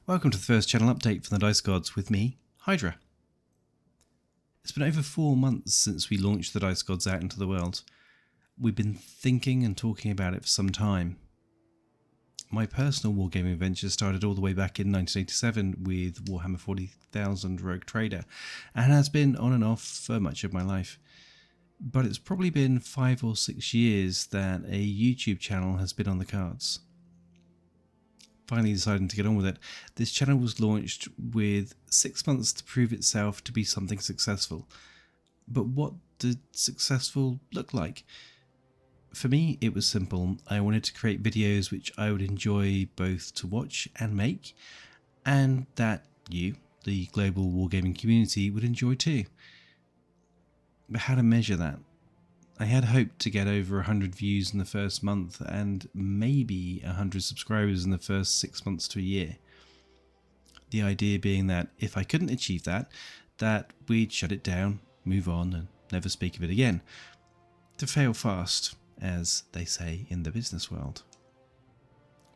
Welcome to the first channel update from the Dice Gods with me, Hydra. It's been over 4 months since we launched the Dice Gods out into the world. We've been thinking and talking about it for some time. My personal wargaming adventure started all the way back in 1987 with Warhammer 40,000 Rogue Trader and has been on and off for much of my life. But it's probably been 5 or 6 years that a YouTube channel has been on the cards. Finally deciding to get on with it, this channel was launched with 6 months to prove itself to be something successful. But what did successful look like? For me, it was simple. I wanted to create videos which I would enjoy both to watch and make, and that you, the global wargaming community, would enjoy too. But how to measure that? I had hoped to get over 100 views in the first month and maybe 100 subscribers in the first 6 months to a year. The idea being that if I couldn't achieve that we'd shut it down, move on and never speak of it again. To fail fast, as they say in the business world.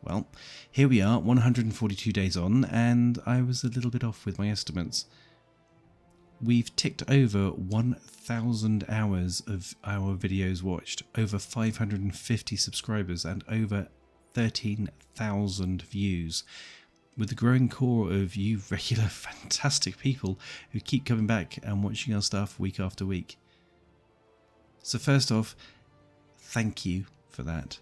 Well, here we are, 142 days on, and I was a little bit off with my estimates. We've ticked over 1,000 hours of our videos watched, over 550 subscribers and over 13,000 views, with a growing core of you regular fantastic people who keep coming back and watching our stuff week after week. So first off, thank you for that.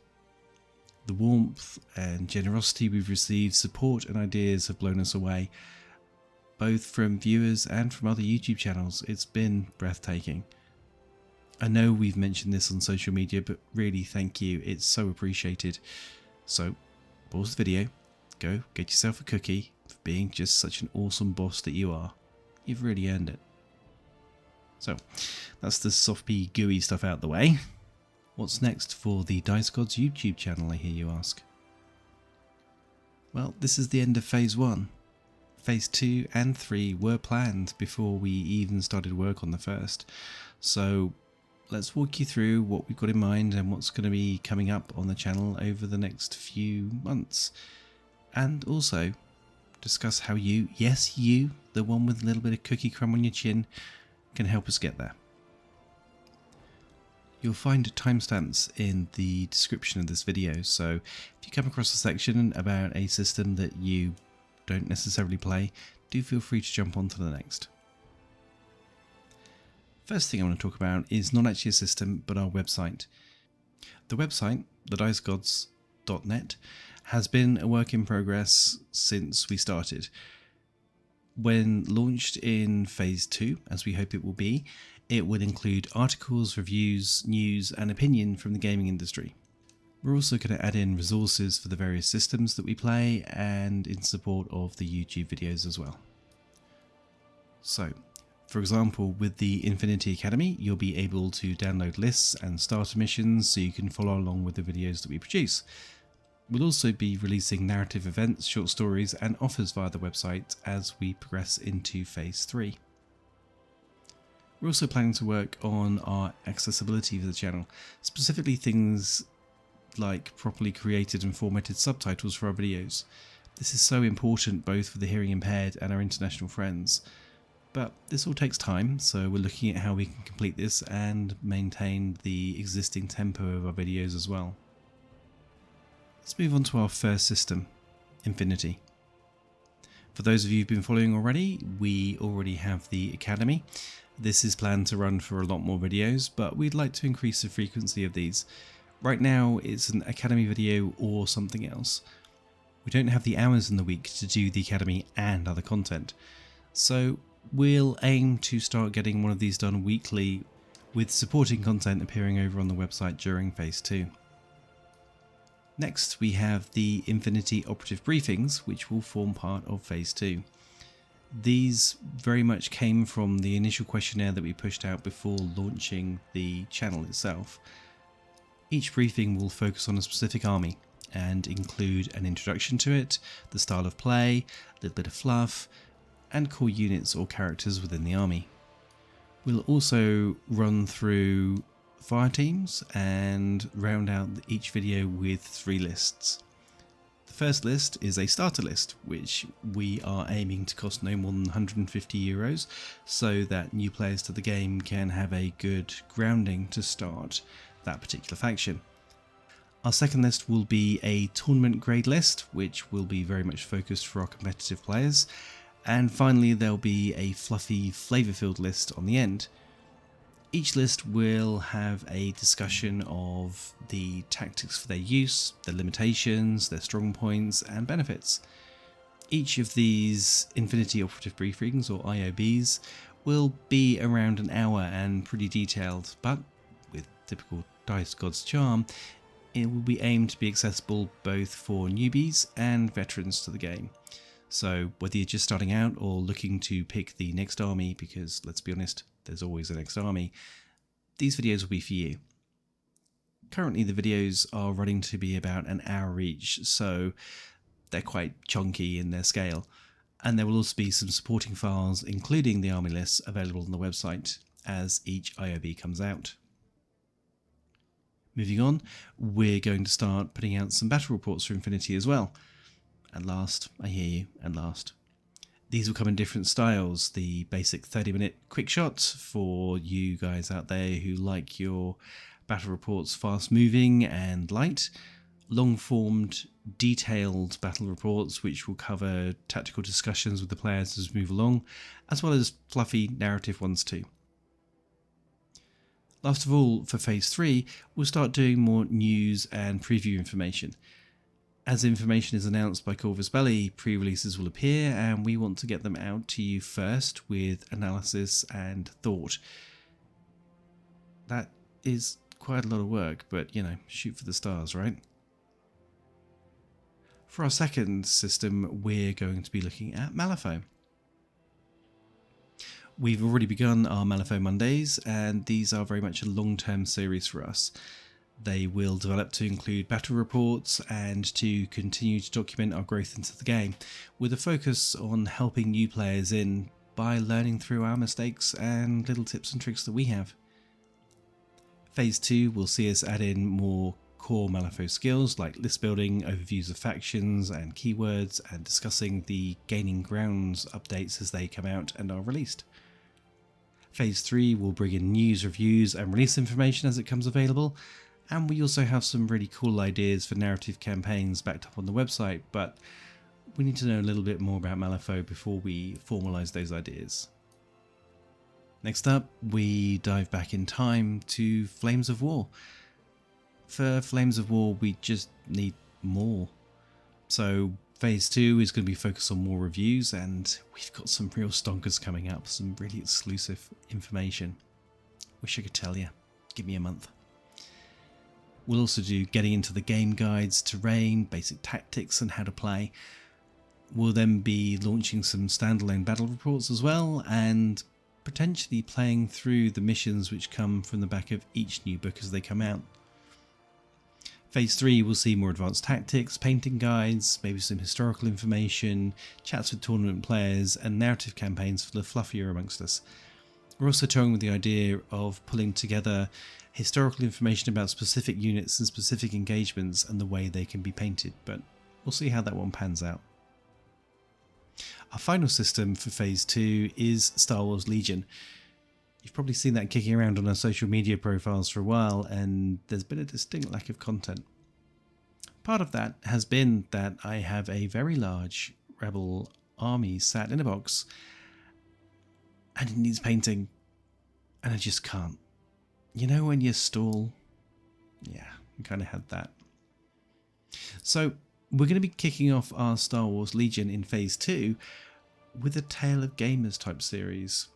The warmth and generosity we've received, support and ideas have blown us away. Both from viewers and from other YouTube channels. It's been breathtaking. I know we've mentioned this on social media, but really thank you. It's so appreciated. So, pause the video, go get yourself a cookie for being just such an awesome boss that you are. You've really earned it. So, that's the softy, gooey stuff out the way. What's next for the Dice Gods YouTube channel, I hear you ask? Well, this is the end of Phase 1. Phase 2 and 3 were planned before we even started work on the first. So let's walk you through what we've got in mind and what's going to be coming up on the channel over the next few months. And also discuss how you, yes you, the one with a little bit of cookie crumb on your chin, can help us get there. You'll find timestamps in the description of this video, so if you come across a section about a system that you don't necessarily play, do feel free to jump on to the next. First thing I want to talk about is not actually a system, but our website. The website, thedicegods.net, has been a work in progress since we started. When launched in Phase 2, as we hope it will be, it will include articles, reviews, news and opinion from the gaming industry. We're also going to add in resources for the various systems that we play and in support of the YouTube videos as well. So, for example, with the Infinity Academy, you'll be able to download lists and starter missions so you can follow along with the videos that we produce. We'll also be releasing narrative events, short stories and offers via the website as we progress into Phase 3. We're also planning to work on our accessibility for the channel, specifically things like properly created and formatted subtitles for our videos. This is so important both for the hearing impaired and our international friends. But this all takes time, so we're looking at how we can complete this and maintain the existing tempo of our videos as well. Let's move on to our first system, Infinity. For those of you who've been following already, we already have the Academy. This is planned to run for a lot more videos, but we'd like to increase the frequency of these. Right now it's an Academy video or something else. We don't have the hours in the week to do the Academy and other content. So we'll aim to start getting one of these done weekly with supporting content appearing over on the website during Phase 2. Next we have the Infinity Operative Briefings, which will form part of Phase 2. These very much came from the initial questionnaire that we pushed out before launching the channel itself. Each briefing will focus on a specific army and include an introduction to it, the style of play, a little bit of fluff, and core units or characters within the army. We'll also run through fire teams and round out each video with 3 lists. The First list is a starter list, which we are aiming to cost no more than €150, so that new players to the game can have a good grounding to start that particular faction. Our second list will be a tournament grade list, which will be very much focused for our competitive players. And finally, there'll be a fluffy, flavour-filled list on the end. Each list will have a discussion of the tactics for their use, their limitations, their strong points and benefits. Each of these Infinity Operative Briefings, or IOBs, will be around an hour and pretty detailed, but with typical Dice Gods charm, it will be aimed to be accessible both for newbies and veterans to the game. So whether you're just starting out or looking to pick the next army, because let's be honest, there's always a next army, these videos will be for you. Currently the videos are running to be about an hour each, so they're quite chunky in their scale. And there will also be some supporting files, including the army lists, available on the website as each IOB comes out. Moving on, we're going to start putting out some battle reports for Infinity as well. At last, I hear you, at last. These will come in different styles. The basic 30-minute quick shots for you guys out there who like your battle reports fast moving and light. Long-formed, detailed battle reports which will cover tactical discussions with the players as we move along, as well as fluffy narrative ones too. Last of all, for Phase 3, we'll start doing more news and preview information. As information is announced by Corvus Belli, pre-releases will appear, and we want to get them out to you first with analysis and thought. That is quite a lot of work, but, you know, shoot for the stars, right? For our second system, we're going to be looking at Malifaux. We've already begun our Malifaux Mondays, and these are very much a long-term series for us. They will develop to include battle reports and to continue to document our growth into the game, with a focus on helping new players in by learning through our mistakes and little tips and tricks that we have. Phase 2 will see us add in more core Malifaux skills like list building, overviews of factions and keywords, and discussing the Gaining Grounds updates as they come out and are released. Phase 3 will bring in news, reviews and release information as it comes available, and we also have some really cool ideas for narrative campaigns backed up on the website, but we need to know a little bit more about Malifaux before we formalise those ideas. Next up, we dive back in time to Flames of War. For Flames of War, we just need more. So Phase 2 is going to be focused on more reviews, and we've got some real stonkers coming up, some really exclusive information. Wish I could tell you. Give me a month. We'll also do getting into the game guides, terrain, basic tactics and how to play. We'll then be launching some standalone battle reports as well, and potentially playing through the missions which come from the back of each new book as they come out. Phase 3 will see more advanced tactics, painting guides, maybe some historical information, chats with tournament players, and narrative campaigns for the fluffier amongst us. We're also toying with the idea of pulling together historical information about specific units and specific engagements and the way they can be painted, but we'll see how that one pans out. Our final system for Phase 2 is Star Wars Legion. You've probably seen that kicking around on our social media profiles for a while, and there's been a distinct lack of content. Part of that has been that I have a very large Rebel army sat in a box, and it needs painting, and I just can't. You know when you stall? Yeah, I kind of had that. So we're going to be kicking off our Star Wars Legion in Phase 2 with a Tale of Gamers type series.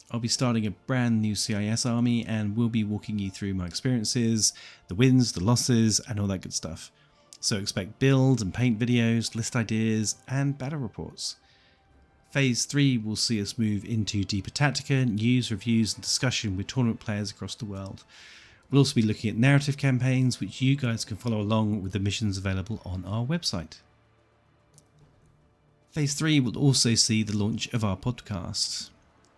I'll be starting a brand new CIS army, and we'll be walking you through my experiences, the wins, the losses, and all that good stuff. So expect build and paint videos, list ideas, and battle reports. Phase 3 will see us move into deeper tactica, news, reviews, and discussion with tournament players across the world. We'll also be looking at narrative campaigns, which you guys can follow along with the missions available on our website. Phase 3 will also see the launch of our podcast.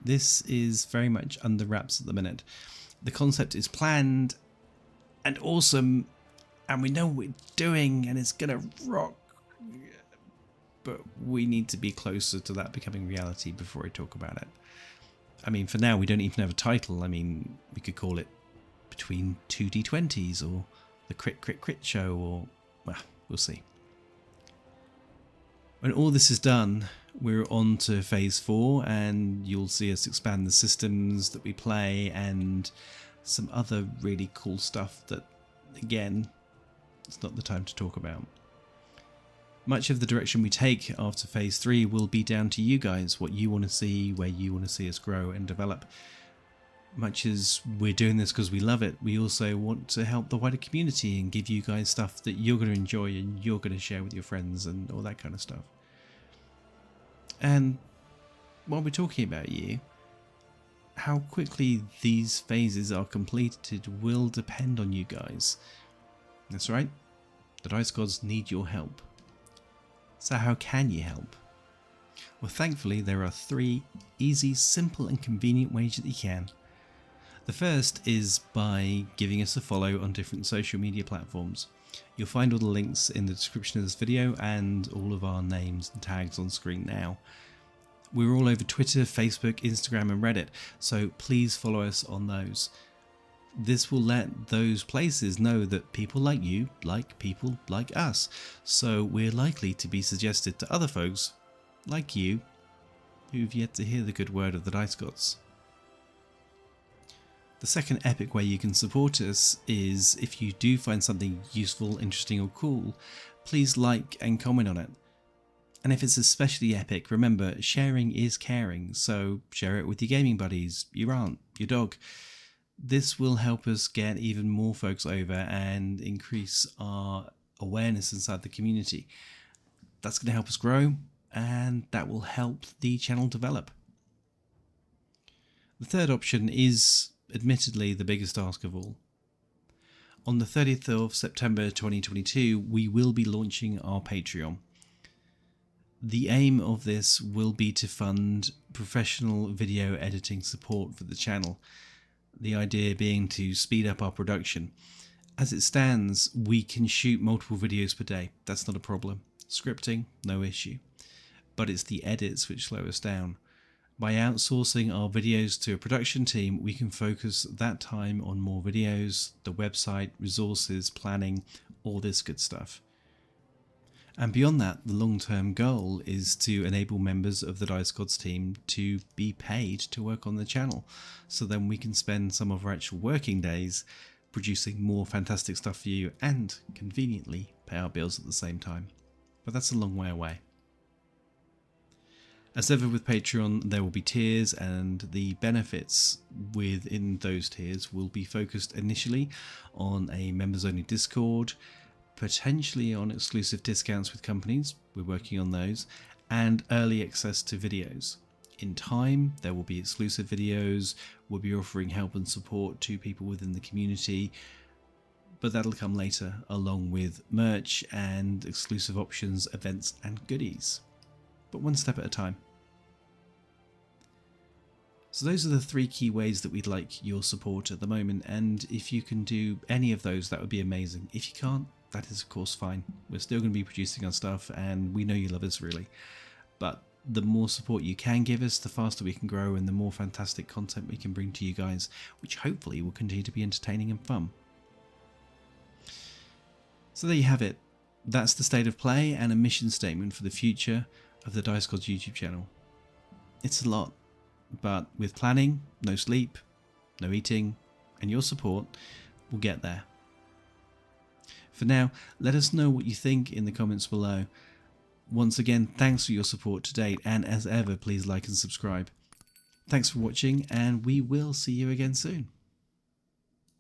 This is very much under wraps at the minute. The concept is planned and awesome, and we know what we're doing, and it's gonna rock. but we need to be closer to that becoming reality before I talk about it. I mean, for now, we don't even have a title. I mean, we could call it Between Two D20s or The Crit Crit Crit Show, or, well, we'll see. When all this is done, we're on to phase 4, and you'll see us expand the systems that we play and some other really cool stuff that, again, it's not the time to talk about. Much of the direction we take after phase 3 will be down to you guys, what you want to see, where you want to see us grow and develop. Much as we're doing this because we love it, we also want to help the wider community and give you guys stuff that you're going to enjoy and you're going to share with your friends and all that kind of stuff. And while we're talking about you, how quickly these phases are completed will depend on you guys. That's right, the Dice Gods need your help. So how can you help? Well, thankfully there are 3 easy, simple and convenient ways that you can. The first is by giving us a follow on different social media platforms. You'll find all the links in the description of this video and all of our names and tags on screen now. We're all over Twitter, Facebook, Instagram and Reddit, so please follow us on those. This will let those places know that people like you like people like us, so we're likely to be suggested to other folks like you who've yet to hear the good word of the Dice Gods. The second epic way you can support us is if you do find something useful, interesting or cool, please like and comment on it. And if it's especially epic, remember, sharing is caring, so share it with your gaming buddies, your aunt, your dog. This will help us get even more folks over and increase our awareness inside the community. That's going to help us grow, and that will help the channel develop. The third option is admittedly the biggest ask of all. On the 30th of September 2022, we will be launching our Patreon. The aim of this will be to fund professional video editing support for the channel. The idea being to speed up our production. As it stands, we can shoot multiple videos per day. That's not a problem. Scripting, no issue. But it's the edits which slow us down. By outsourcing our videos to a production team, we can focus that time on more videos, the website, resources, planning, all this good stuff. And beyond that, the long-term goal is to enable members of the Dice Gods team to be paid to work on the channel, so then we can spend some of our actual working days producing more fantastic stuff for you and conveniently pay our bills at the same time. But that's a long way away. As ever with Patreon, there will be tiers, and the benefits within those tiers will be focused initially on a members-only Discord, potentially on exclusive discounts with companies, we're working on those, and early access to videos. In time, there will be exclusive videos, we'll be offering help and support to people within the community, but that'll come later, along with merch and exclusive options, events and goodies. But one step at a time. So those are the 3 key ways that we'd like your support at the moment, and if you can do any of those, that would be amazing. If you can't, that is of course fine. We're still going to be producing our stuff, and we know you love us really. But the more support you can give us, the faster we can grow and the more fantastic content we can bring to you guys, which hopefully will continue to be entertaining and fun. So there you have it. That's the state of play and a mission statement for the future of the Dice Gods YouTube channel. It's a lot, but with planning, no sleep, no eating, and your support, we'll get there. For now, let us know what you think in the comments below. Once again, thanks for your support to date, and as ever, please like and subscribe. Thanks for watching, and we will see you again soon.